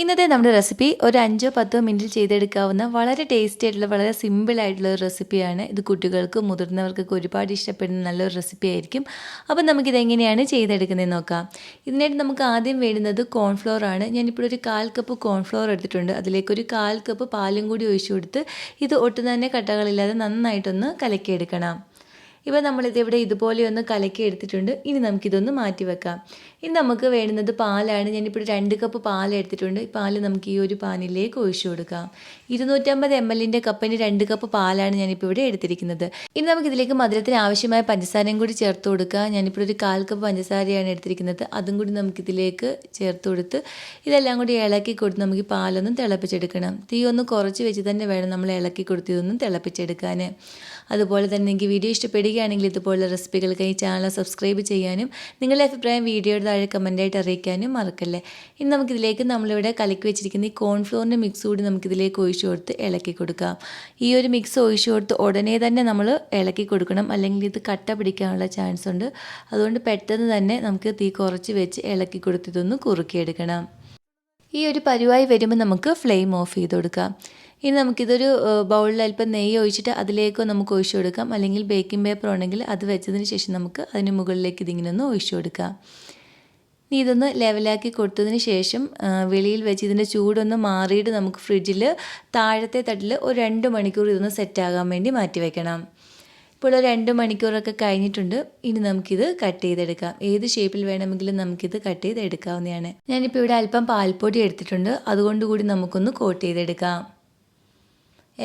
ഇന്നത്തെ നമ്മുടെ റെസിപ്പി ഒരു 5-10 മിനിറ്റിൽ ചെയ്തെടുക്കാവുന്ന വളരെ ടേസ്റ്റി ആയിട്ടുള്ള വളരെ സിമ്പിൾ ആയിട്ടുള്ള ഒരു റെസിപ്പിയാണ്. ഇത് കുട്ടികൾക്കും മുതിർന്നവർക്കൊക്കെ ഒരുപാട് ഇഷ്ടപ്പെടുന്ന നല്ലൊരു റെസിപ്പി ആയിരിക്കും. അപ്പോൾ നമുക്കിത് എങ്ങനെയാണ് ചെയ്തെടുക്കുന്നതെന്ന് നോക്കാം. ഇതിനായിട്ട് നമുക്ക് ആദ്യം വേണ്ടുന്നത് കോൺഫ്ലോർ ആണ്. ഞാനിപ്പോൾ ഒരു 1/4 കപ്പ് കോൺഫ്ലോർ എടുത്തിട്ടുണ്ട്. അതിലേക്ക് ഒരു 1/4 കപ്പ് പാലും കൂടി ഒഴിച്ചു കൊടുത്ത് ഇത് ഒട്ടും തന്നെ കട്ടകളില്ലാതെ നന്നായിട്ടൊന്ന് കലക്കിയെടുക്കണം. ഇപ്പോൾ നമ്മളിതിവിടെ ഇതുപോലെ ഒന്ന് കലക്കി എടുത്തിട്ടുണ്ട്. ഇനി നമുക്കിതൊന്ന് മാറ്റി വെക്കാം. ഇനി നമുക്ക് വേണ്ടുന്നത് പാലാണ്. ഞാനിപ്പോൾ 2 കപ്പ് പാൽ എടുത്തിട്ടുണ്ട്. ഈ പാൽ നമുക്ക് ഈ ഒരു പാനിലേക്ക് ഒഴിച്ചു കൊടുക്കാം. 250 ml കപ്പിന് 2 കപ്പ് പാലാണ് ഞാനിപ്പോൾ ഇവിടെ എടുത്തിരിക്കുന്നത്. ഇനി നമുക്കിതിലേക്ക് മധുരത്തിന് ആവശ്യമായ പഞ്ചസാരയും കൂടി ചേർത്ത് കൊടുക്കുക. ഞാനിപ്പോൾ ഒരു 1/4 കപ്പ് പഞ്ചസാരയാണ് എടുത്തിരിക്കുന്നത്. അതും കൂടി നമുക്കിതിലേക്ക് ചേർത്ത് കൊടുത്ത് ഇതെല്ലാം കൂടി ഇളക്കി കൊടുത്ത് നമുക്ക് ഈ പാലൊന്നും തിളപ്പിച്ചെടുക്കണം. തീ ഒന്ന് കുറച്ച് വെച്ച് തന്നെ വേണം നമ്മൾ ഇളക്കി കൊടുത്ത് ഇതൊന്നും തിളപ്പിച്ചെടുക്കാൻ. അതുപോലെ തന്നെ നിങ്ങൾക്ക് വീഡിയോ ഇഷ്ടപ്പെടുകയാണെങ്കിൽ ഇതുപോലുള്ള റെസിപ്പികൾക്കായി ചാനൽ സബ്സ്ക്രൈബ് ചെയ്യാനും നിങ്ങളുടെ അഭിപ്രായം വീഡിയോയുടെ താഴെ കമൻറ്റായിട്ട് അറിയിക്കാനും മറക്കല്ലേ. ഇനി നമുക്കിതിലേക്ക് നമ്മളിവിടെ കലക്കി വെച്ചിരിക്കുന്ന ഈ കോൺഫ്ലോറിൻ്റെ മിക്സ് കൂടി നമുക്കിതിലേക്ക് ഒഴിച്ചു കൊടുത്ത് ഇളക്കി കൊടുക്കാം. ഈ ഒരു മിക്സ് ഒഴിച്ചു കൊടുത്ത് ഉടനെ തന്നെ നമ്മൾ ഇളക്കി കൊടുക്കണം, അല്ലെങ്കിൽ ഇത് കട്ട പിടിക്കാനുള്ള ചാൻസ് ഉണ്ട്. അതുകൊണ്ട് പെട്ടെന്ന് തന്നെ നമുക്ക് തീ കുറച്ച് വെച്ച് ഇളക്കി കൊടുത്ത് ഇതൊന്ന് കുറുക്കിയെടുക്കണം. ഈ ഒരു പരുവായി വരുമ്പോൾ നമുക്ക് ഫ്ലെയിം ഓഫ് ചെയ്ത് കൊടുക്കാം. ഇനി നമുക്കിതൊരു ബൗളിൽ അല്പം നെയ്യ് ഒഴിച്ചിട്ട് അതിലേക്ക് നമുക്ക് ഒഴിച്ചു കൊടുക്കാം, അല്ലെങ്കിൽ ബേക്കിംഗ് പേപ്പർ ഉണ്ടെങ്കിൽ അത് വെച്ചതിന് ശേഷം നമുക്ക് അതിന് മുകളിലേക്ക് ഇതിങ്ങനെ ഒന്ന് ഒഴിച്ചു കൊടുക്കാം. ഇനി ഇതൊന്ന് ലെവലാക്കി കൊടുത്തതിന് ശേഷം വെളിയിൽ വെച്ച് ഇതിൻ്റെ ചൂടൊന്ന് മാറിയിട്ട് നമുക്ക് ഫ്രിഡ്ജിൽ താഴത്തെ തട്ടിൽ ഒരു 2 മണിക്കൂർ ഇതൊന്ന് സെറ്റാകാൻ വേണ്ടി മാറ്റി വയ്ക്കണം. ഇപ്പോൾ ഒരു 2 മണിക്കൂറൊക്കെ കഴിഞ്ഞിട്ടുണ്ട്. ഇനി നമുക്കിത് കട്ട് ചെയ്തെടുക്കാം. ഏത് ഷേപ്പിൽ വേണമെങ്കിലും നമുക്കിത് കട്ട് ചെയ്തെടുക്കാവുന്നതാണ്. ഞാനിപ്പോൾ ഇവിടെ അല്പം പാൽപ്പൊടി എടുത്തിട്ടുണ്ട്. അതുകൊണ്ട് കൂടി നമുക്കൊന്ന് കോട്ട് ചെയ്തെടുക്കാം.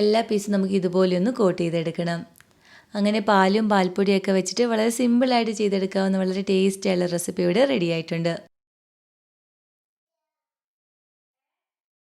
എല്ലാ പീസും നമുക്ക് ഇതുപോലെ ഒന്ന് കോട്ട് ചെയ്തെടുക്കണം. അങ്ങനെ പാലും പാൽപ്പൊടിയൊക്കെ വെച്ചിട്ട് വളരെ സിമ്പിളായിട്ട് ചെയ്തെടുക്കാവുന്ന വളരെ ടേസ്റ്റിയുള്ള റെസിപ്പി ഇവിടെ റെഡി ആയിട്ടുണ്ട്.